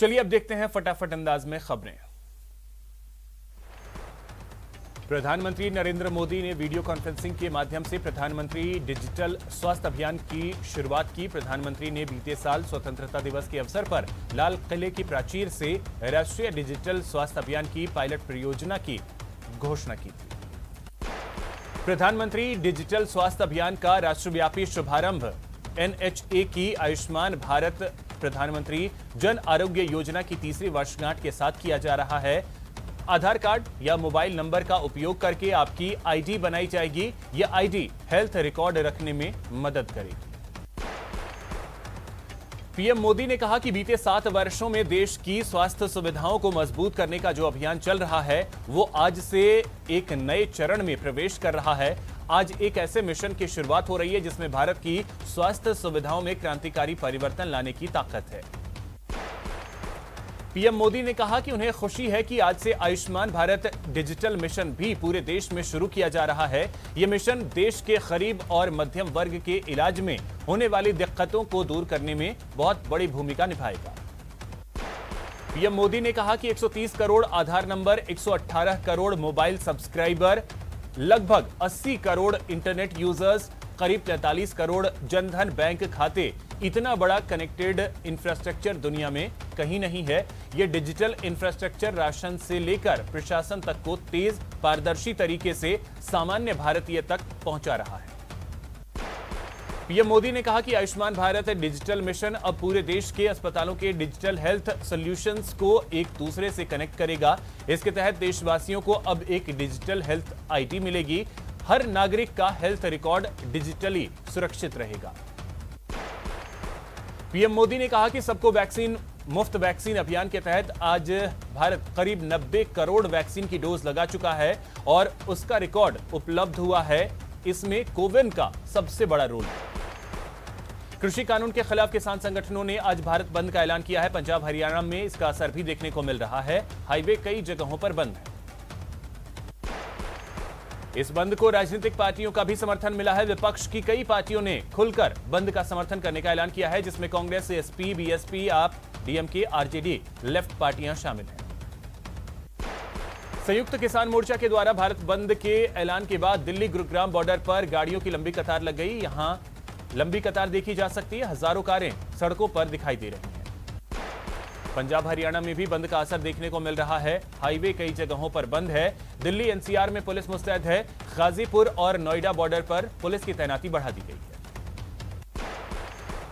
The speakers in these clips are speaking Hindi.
चलिए अब देखते हैं फटाफट अंदाज में खबरें। प्रधानमंत्री नरेंद्र मोदी ने वीडियो कॉन्फ्रेंसिंग के माध्यम से प्रधानमंत्री डिजिटल स्वास्थ्य अभियान की शुरुआत की। प्रधानमंत्री ने बीते साल स्वतंत्रता दिवस के अवसर पर लाल किले की प्राचीर से राष्ट्रीय डिजिटल स्वास्थ्य अभियान की पायलट परियोजना की घोषणा की थी। प्रधानमंत्री डिजिटल स्वास्थ्य अभियान का राष्ट्रव्यापी शुभारंभ NHA की आयुष्मान भारत प्रधानमंत्री जन आरोग्य योजना की तीसरी वर्षगांठ के साथ किया जा रहा है। आधार कार्ड या मोबाइल नंबर का उपयोग करके आपकी आईडी बनाई जाएगी। यह आईडी हेल्थ रिकॉर्ड रखने में मदद करेगी। पीएम मोदी ने कहा कि बीते 7 वर्षों में देश की स्वास्थ्य सुविधाओं को मजबूत करने का जो अभियान चल रहा है वो आज से एक नए चरण में प्रवेश कर रहा है। आज एक ऐसे मिशन की शुरुआत हो रही है जिसमें भारत की स्वास्थ्य सुविधाओं में क्रांतिकारी परिवर्तन लाने की ताकत है। पीएम मोदी ने कहा कि उन्हें खुशी है कि आज से आयुष्मान भारत डिजिटल मिशन भी पूरे देश में शुरू किया जा रहा है। यह मिशन देश के गरीब और मध्यम वर्ग के इलाज में होने वाली दिक्कतों को दूर करने में बहुत बड़ी भूमिका निभाएगा। पीएम मोदी ने कहा कि 130 करोड़ आधार नंबर, 118 करोड़ मोबाइल सब्सक्राइबर, लगभग 80 करोड़ इंटरनेट यूजर्स, करीब 43 करोड़ जनधन बैंक खाते, इतना बड़ा कनेक्टेड इंफ्रास्ट्रक्चर दुनिया में कहीं नहीं है। यह डिजिटल इंफ्रास्ट्रक्चर राशन से लेकर प्रशासन तक को तेज, पारदर्शी तरीके से सामान्य भारतीय तक पहुंचा रहा है। पीएम मोदी ने कहा कि आयुष्मान भारत डिजिटल मिशन अब पूरे देश के अस्पतालों के डिजिटल हेल्थ सॉल्यूशंस को एक दूसरे से कनेक्ट करेगा। इसके तहत देशवासियों को अब एक डिजिटल हेल्थ आईडी मिलेगी। हर नागरिक का हेल्थ रिकॉर्ड डिजिटली सुरक्षित रहेगा। पीएम मोदी ने कहा कि सबको वैक्सीन मुफ्त वैक्सीन अभियान के तहत आज भारत करीब 90 करोड़ वैक्सीन की डोज लगा चुका है और उसका रिकॉर्ड उपलब्ध हुआ है। इसमें कोविन का सबसे बड़ा रोल है। कृषि कानून के खिलाफ किसान संगठनों ने आज भारत बंद का ऐलान किया है। पंजाब हरियाणा में इसका असर भी देखने को मिल रहा है। हाईवे कई जगहों पर बंद है। इस बंद को राजनीतिक पार्टियों का भी समर्थन मिला है। विपक्ष की कई पार्टियों ने खुलकर बंद का समर्थन करने का ऐलान किया है, जिसमें कांग्रेस, एसपी, बीएसपी, आप, डीएमके, आरजेडी, लेफ्ट पार्टियां शामिल हैं। संयुक्त किसान मोर्चा के द्वारा भारत बंद के ऐलान के बाद दिल्ली गुरुग्राम बॉर्डर पर गाड़ियों की लंबी कतार लग गई। यहां लंबी कतार देखी जा सकती है। हजारों कारें सड़कों पर दिखाई दे रही हैं। पंजाब हरियाणा में भी बंद का असर देखने को मिल रहा है। हाईवे कई जगहों पर बंद है। दिल्ली एनसीआर में पुलिस मुस्तैद है। गाजीपुर और नोएडा बॉर्डर पर पुलिस की तैनाती बढ़ा दी गई है।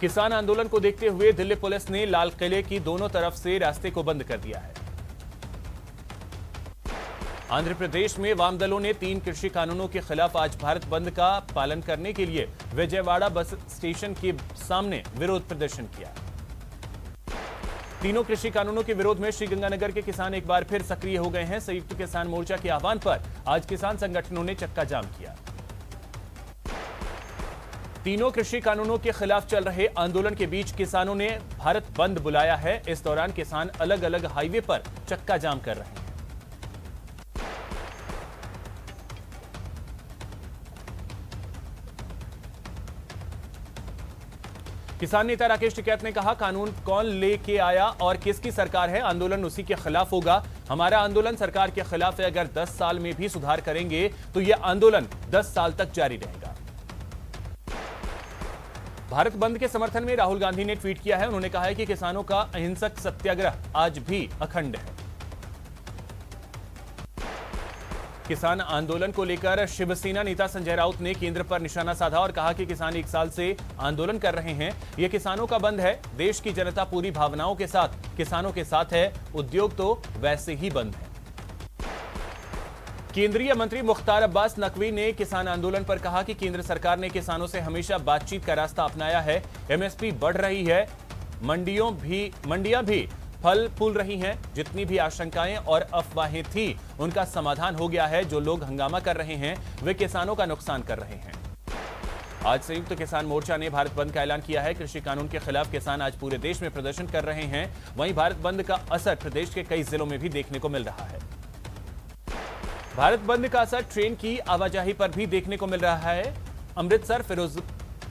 किसान आंदोलन को देखते हुए दिल्ली पुलिस ने लाल किले की दोनों तरफ से रास्ते को बंद कर दिया है। आंध्र प्रदेश में वाम दलों ने 3 कृषि कानूनों के खिलाफ आज भारत बंद का पालन करने के लिए विजयवाड़ा बस स्टेशन के सामने विरोध प्रदर्शन किया। तीनों कृषि कानूनों के विरोध में श्रीगंगानगर के किसान एक बार फिर सक्रिय हो गए हैं। संयुक्त किसान मोर्चा के आह्वान पर आज किसान संगठनों ने चक्का जाम किया। तीनों कृषि कानूनों के खिलाफ चल रहे आंदोलन के बीच किसानों ने भारत बंद बुलाया है। इस दौरान किसान अलग अलग हाईवे पर चक्का जाम कर रहे हैं। किसान नेता राकेश टिकैत ने कहा, कानून कौन लेके आया और किसकी सरकार है, आंदोलन उसी के खिलाफ होगा। हमारा आंदोलन सरकार के खिलाफ है। अगर 10 साल में भी सुधार करेंगे तो यह आंदोलन 10 साल तक जारी रहेगा। भारत बंद के समर्थन में राहुल गांधी ने ट्वीट किया है। उन्होंने कहा है कि किसानों का अहिंसक सत्याग्रह आज भी अखंड है। किसान आंदोलन को लेकर शिवसेना नेता संजय राउत ने केंद्र पर निशाना साधा और कहा कि किसान 1 साल से आंदोलन कर रहे हैं। यह किसानों का बंद है। देश की जनता पूरी भावनाओं के साथ किसानों के साथ है। उद्योग तो वैसे ही बंद है। केंद्रीय मंत्री मुख्तार अब्बास नकवी ने किसान आंदोलन पर कहा कि केंद्र सरकार ने किसानों से हमेशा बातचीत का रास्ता अपनाया है। एमएसपी बढ़ रही है। मंडियां भी फल फूल रही हैं। जितनी भी आशंकाएं और अफवाहें थी उनका समाधान हो गया है। जो लोग हंगामा कर रहे हैं वे किसानों का नुकसान कर रहे हैं। आज संयुक्त किसान मोर्चा ने भारत बंद का ऐलान किया है। कृषि कानून के खिलाफ किसान आज पूरे देश में प्रदर्शन कर रहे हैं। वहीं भारत बंद का असर प्रदेश के कई जिलों में भी देखने को मिल रहा है। भारत बंद का असर ट्रेन की आवाजाही पर भी देखने को मिल रहा है। अमृतसर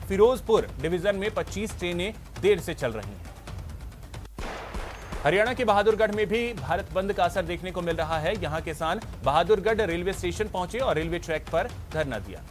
फिरोजपुर डिवीजन में 25 ट्रेनें देर से चल रही हैं। हरियाणा के बहादुरगढ़ में भी भारत बंद का असर देखने को मिल रहा है। यहां किसान बहादुरगढ़ रेलवे स्टेशन पहुंचे और रेलवे ट्रैक पर धरना दिया।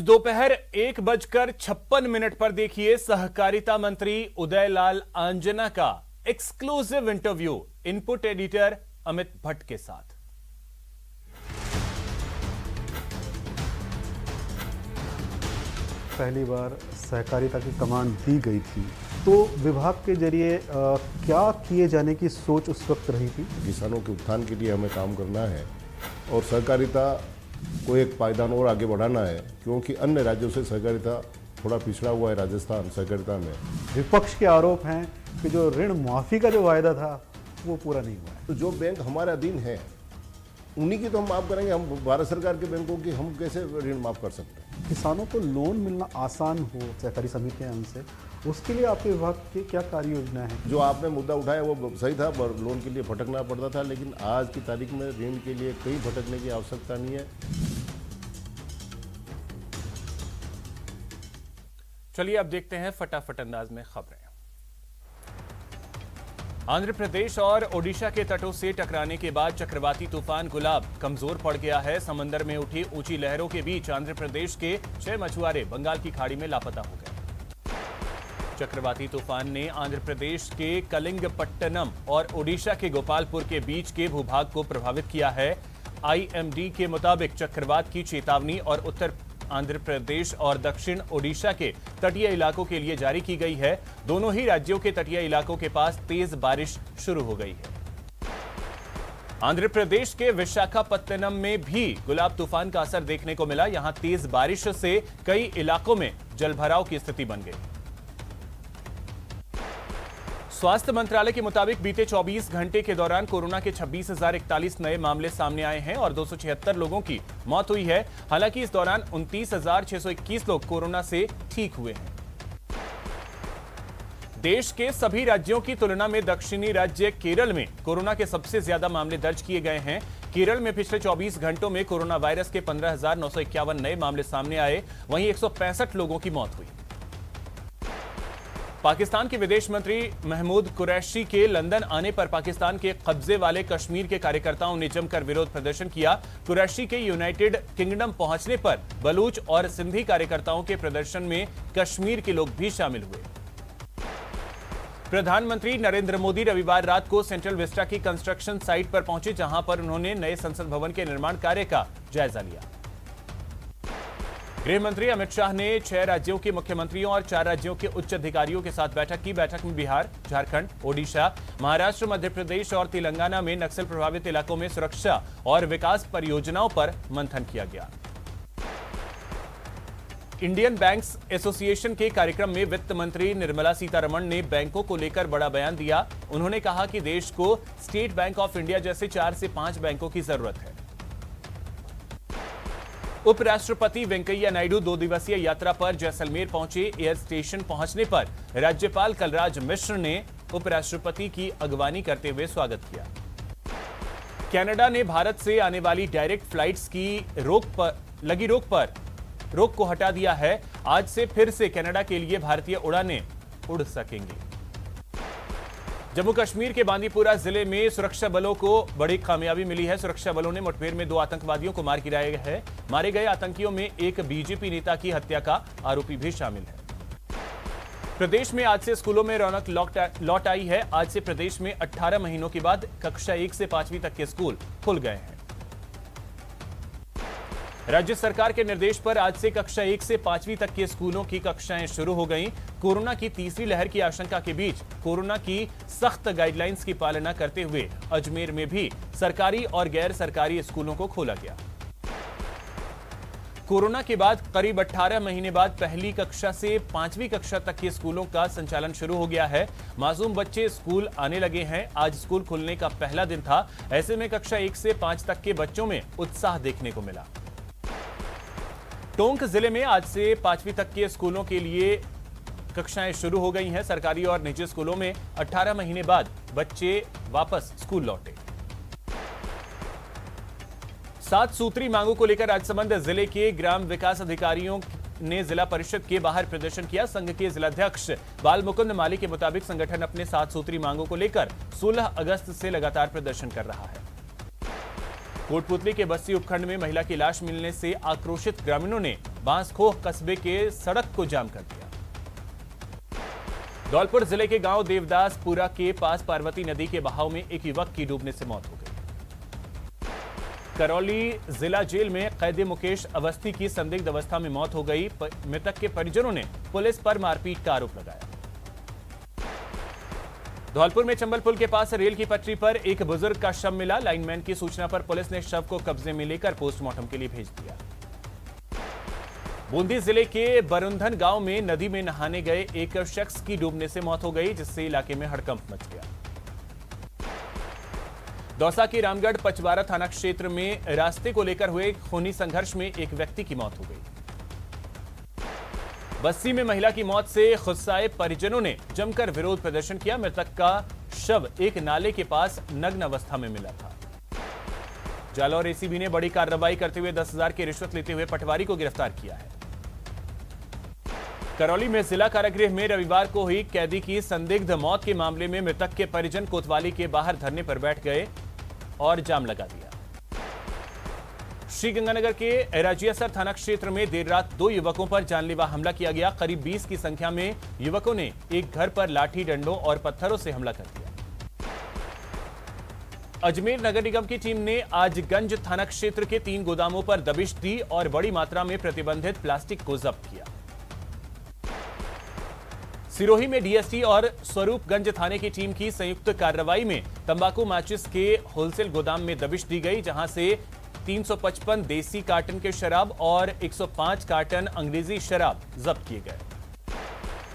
दोपहर 1:56 पर देखिए सहकारिता मंत्री उदयलाल आंजना का exclusive interview input editor Amit Bhatt के साथ। पहली बार सहकारिता की कमान दी गई थी, तो विभाग के जरिए क्या किए जाने की सोच उस वक्त रही थी? किसानों के उत्थान के लिए हमें काम करना है और सहकारिता को एक पायदान और आगे बढ़ाना है, क्योंकि अन्य राज्यों से सहकारिता थोड़ा पिछड़ा हुआ है राजस्थान सहकारिता में। विपक्ष के आरोप हैं कि जो ऋण माफी का जो वायदा था वो पूरा नहीं हुआ है। तो जो बैंक हमारे अधीन है उन्हीं की तो हम माफ़ करेंगे। हम भारत सरकार के बैंकों की हम कैसे ऋण माफ़ कर सकते हैं? किसानों को लोन मिलना आसान हो सहकारी समितियां उनसे, उसके लिए आपके विभाग की क्या कार्य योजना है? जो आपने मुद्दा उठाया वो सही था, पर लोन के लिए भटकना पड़ता था, लेकिन आज की तारीख में ऋण के लिए कहीं भटकने की आवश्यकता नहीं है। चलिए अब देखते हैं फटाफट अंदाज में खबरें। आंध्र प्रदेश और ओडिशा के तटों से टकराने के बाद चक्रवाती तूफान गुलाब कमजोर पड़ गया है। समंदर में उठी ऊंची लहरों के बीच आंध्र प्रदेश के 6 मछुआरे बंगाल की खाड़ी में लापता हो गए। चक्रवाती तूफान ने आंध्र प्रदेश के कलिंगपट्टनम और ओडिशा के गोपालपुर के बीच के भूभाग को प्रभावित किया है। आईएमडी के मुताबिक चक्रवात की चेतावनी और उत्तर आंध्र प्रदेश और दक्षिण ओडिशा के तटीय इलाकों के लिए जारी की गई है। दोनों ही राज्यों के तटीय इलाकों के पास तेज बारिश शुरू हो गई है। आंध्र प्रदेश के विशाखापत्तनम में भी गुलाब तूफान का असर देखने को मिला। यहां तेज बारिश से कई इलाकों में जलभराव की स्थिति बन गई। स्वास्थ्य मंत्रालय के मुताबिक बीते 24 घंटे के दौरान कोरोना के 26,041 नए मामले सामने आए हैं और 276 लोगों की मौत हुई है। हालांकि इस दौरान 29,621 लोग कोरोना से ठीक हुए हैं। देश के सभी राज्यों की तुलना में दक्षिणी राज्य केरल में कोरोना के सबसे ज्यादा मामले दर्ज किए गए हैं। केरल में पिछले 24 घंटों में कोरोना वायरस के 15,951 नए मामले सामने आए, वहीं 165 लोगों की मौत हुई। पाकिस्तान के विदेश मंत्री महमूद कुरैशी के लंदन आने पर पाकिस्तान के कब्जे वाले कश्मीर के कार्यकर्ताओं ने जमकर विरोध प्रदर्शन किया। कुरैशी के यूनाइटेड किंगडम पहुंचने पर बलूच और सिंधी कार्यकर्ताओं के प्रदर्शन में कश्मीर के लोग भी शामिल हुए। प्रधानमंत्री नरेंद्र मोदी रविवार रात को सेंट्रल विस्टा की कंस्ट्रक्शन साइट पर पहुंचे, जहां पर उन्होंने नए संसद भवन के निर्माण कार्य का जायजा लिया। गृह मंत्री अमित शाह ने 6 राज्यों के मुख्यमंत्रियों और 4 राज्यों के उच्च अधिकारियों के साथ बैठक की। बैठक में बिहार, झारखंड, ओडिशा, महाराष्ट्र, मध्य प्रदेश और तेलंगाना में नक्सल प्रभावित इलाकों में सुरक्षा और विकास परियोजनाओं पर मंथन किया गया। इंडियन बैंक्स एसोसिएशन के कार्यक्रम में वित्त मंत्री निर्मला सीतारमण ने बैंकों को लेकर बड़ा बयान दिया। उन्होंने कहा कि देश को स्टेट बैंक ऑफ इंडिया जैसे 4 से 5 बैंकों की जरूरत है। उपराष्ट्रपति वेंकैया नायडू 2 दिवसीय यात्रा पर जैसलमेर पहुंचे। एयर स्टेशन पहुंचने पर राज्यपाल कलराज मिश्र ने उपराष्ट्रपति की अगवानी करते हुए स्वागत किया। कनाडा ने भारत से आने वाली डायरेक्ट फ्लाइट्स की रोक को हटा दिया है। आज से फिर से कनाडा के लिए भारतीय उड़ानें उड़ सकेंगी। जम्मू कश्मीर के बांदीपुरा जिले में सुरक्षा बलों को बड़ी कामयाबी मिली है। सुरक्षा बलों ने मुठभेड़ में 2 आतंकवादियों को मार गिराया है। मारे गए आतंकियों में एक बीजेपी नेता की हत्या का आरोपी भी शामिल है। प्रदेश में आज से स्कूलों में रौनक लौट आई है। आज से प्रदेश में 18 महीनों के बाद कक्षा 1 से 5वीं तक के स्कूल खुल गए हैं। राज्य सरकार के निर्देश पर आज से कक्षा 1 से 5वीं तक के स्कूलों की कक्षाएं शुरू हो गईं। कोरोना की तीसरी लहर की आशंका के बीच कोरोना की सख्त गाइडलाइंस की पालना करते हुए अजमेर में भी सरकारी और गैर सरकारी स्कूलों को खोला गया। कोरोना के बाद करीब 18 महीने बाद पहली कक्षा से 5वीं कक्षा तक के स्कूलों का संचालन शुरू हो गया है। मासूम बच्चे स्कूल आने लगे हैं। आज स्कूल खुलने का पहला दिन था। ऐसे में कक्षा 1 से 5 तक के बच्चों में उत्साह देखने को मिला। टोंक जिले में आज से 5वीं तक के स्कूलों के लिए कक्षाएं शुरू हो गई हैं। सरकारी और निजी स्कूलों में 18 महीने बाद बच्चे वापस स्कूल लौटे। 7 सूत्री मांगों को लेकर राजसमंद जिले के ग्राम विकास अधिकारियों ने जिला परिषद के बाहर प्रदर्शन किया। संघ के जिलाध्यक्ष बाल मुकुंद माली के मुताबिक संगठन अपने 7 सूत्री मांगों को लेकर 16 अगस्त से लगातार प्रदर्शन कर रहा है। कोटपुतली के बस्ती उपखंड में महिला की लाश मिलने से आक्रोशित ग्रामीणों ने बांसखोह कस्बे के सड़क को जाम कर दिया। धौलपुर जिले के गांव देवदासपुरा के पास पार्वती नदी के बहाव में एक युवक की डूबने से मौत हो गई। करौली जिला जेल में कैदी मुकेश अवस्थी की संदिग्ध अवस्था में मौत हो गई। मृतक के परिजनों ने पुलिस पर मारपीट का आरोप लगाया। धौलपुर में चंबल पुल के पास रेल की पटरी पर एक बुजुर्ग का शव मिला। लाइनमैन की सूचना पर पुलिस ने शव को कब्जे में लेकर पोस्टमार्टम के लिए भेज दिया। बूंदी जिले के बरुंधन गांव में नदी में नहाने गए एक शख्स की डूबने से मौत हो गई, जिससे इलाके में हड़कंप मच गया। दौसा के रामगढ़ पचवारा थाना क्षेत्र में रास्ते को लेकर हुए खूनी संघर्ष में एक व्यक्ति की मौत हो गई। बस्सी में महिला की मौत से गुस्साए परिजनों ने जमकर विरोध प्रदर्शन किया। मृतक का शव एक नाले के पास नग्न अवस्था में मिला था। जालौर एसीबी ने बड़ी कार्रवाई करते हुए 10,000 की रिश्वत लेते हुए पटवारी को गिरफ्तार किया है। करौली में जिला कारागृह में रविवार को हुई कैदी की संदिग्ध मौत के मामले में मृतक के परिजन कोतवाली के बाहर धरने पर बैठ गए और जाम लगा दिया। श्रीगंगानगर के राजियासर थाना क्षेत्र में देर रात 2 युवकों पर जानलेवा हमला किया गया। करीब 20 की संख्या में युवकों ने एक घर पर लाठी डंडों और पत्थरों से हमला कर दिया। अजमेर नगर निगम की टीम ने आज गंज थाना क्षेत्र के 3 गोदामों पर दबिश दी और बड़ी मात्रा में प्रतिबंधित प्लास्टिक को जब्त किया। सिरोही में डीएसटी और स्वरूपगंज थाने की टीम की संयुक्त कार्रवाई में तंबाकू माचिस के होलसेल गोदाम में दबिश दी गई, जहां से 355 देसी कार्टन के शराब और 105 कार्टन अंग्रेजी शराब जब्त किए गए।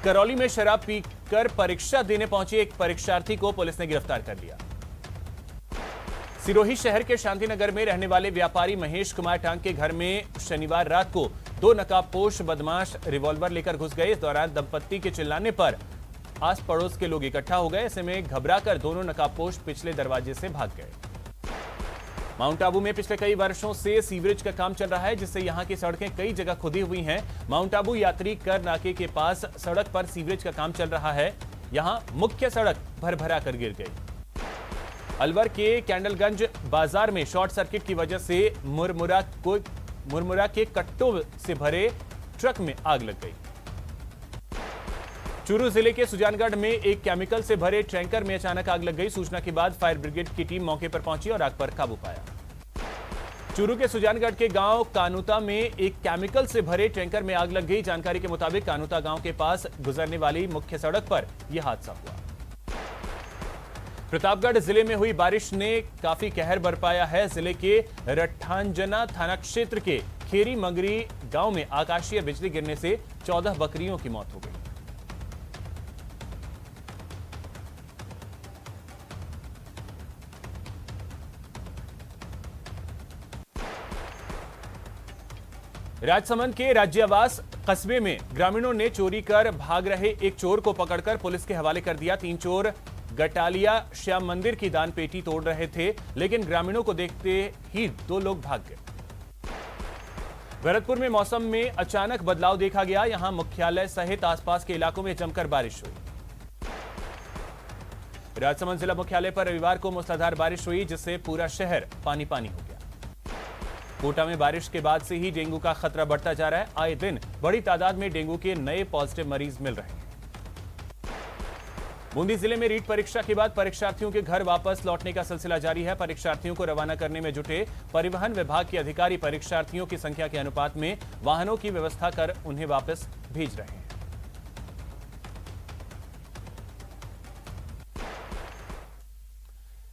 करौली में शराब पीकर परीक्षा देने पहुंचे एक परीक्षार्थी को पुलिस ने गिरफ्तार कर लिया। सिरोही शहर के शांतिनगर में रहने वाले व्यापारी महेश कुमार टांग के घर में शनिवार रात को 2 नकाबपोश बदमाश रिवॉल्वर लेकर घुस गए। इस दौरान दंपत्ति के चिल्लाने पर आस पड़ोस के लोग इकट्ठा हो गए। ऐसे में घबराकर दोनों नकाबपोश पिछले दरवाजे से भाग गए। माउंट आबू में पिछले कई वर्षों से सीवरेज का काम चल रहा है, जिससे यहां की सड़कें कई जगह खुदी हुई हैं। माउंट आबू यात्री कर नाके के पास सड़क पर सीवरेज का काम चल रहा है। यहां मुख्य सड़क भरभरा कर गिर गई। अलवर के कैंडलगंज बाजार में शॉर्ट सर्किट की वजह से मुरमुरा के कट्टों से भरे ट्रक में आग लग गई। चूरू जिले के सुजानगढ़ में एक केमिकल से भरे टैंकर में अचानक आग लग गई। सूचना के बाद फायर ब्रिगेड की टीम मौके पर पहुंची और आग पर काबू पाया। चूरू के सुजानगढ़ के गांव कानूता में एक केमिकल से भरे टैंकर में आग लग गई। जानकारी के मुताबिक कानूता गांव के पास गुजरने वाली मुख्य सड़क पर यह हादसा हुआ। प्रतापगढ़ जिले में हुई बारिश ने काफी कहर बरपाया है। जिले के रट्ठांजना थाना क्षेत्र के खेरी मंगरी गांव में आकाशीय बिजली गिरने से 14 बकरियों की मौत हो गई। राजसमंद के राज्यावास कस्बे में ग्रामीणों ने चोरी कर भाग रहे एक चोर को पकड़कर पुलिस के हवाले कर दिया। 3 चोर गटालिया श्याम मंदिर की दान पेटी तोड़ रहे थे, लेकिन ग्रामीणों को देखते ही 2 लोग भाग गए। भरतपुर में मौसम में अचानक बदलाव देखा गया। यहां मुख्यालय सहित आसपास के इलाकों में जमकर बारिश हुई। राजसमंद जिला मुख्यालय पर रविवार को मूसलाधार बारिश हुई, जिससे पूरा शहर पानी पानी हो गया। कोटा में बारिश के बाद से ही डेंगू का खतरा बढ़ता जा रहा है। आए दिन बड़ी तादाद में डेंगू के नए पॉजिटिव मरीज मिल रहे हैं। बूंदी जिले में रीट परीक्षा के बाद परीक्षार्थियों के घर वापस लौटने का सिलसिला जारी है। परीक्षार्थियों को रवाना करने में जुटे परिवहन विभाग के अधिकारी परीक्षार्थियों की संख्या के अनुपात में वाहनों की व्यवस्था कर उन्हें वापस भेज रहे हैं।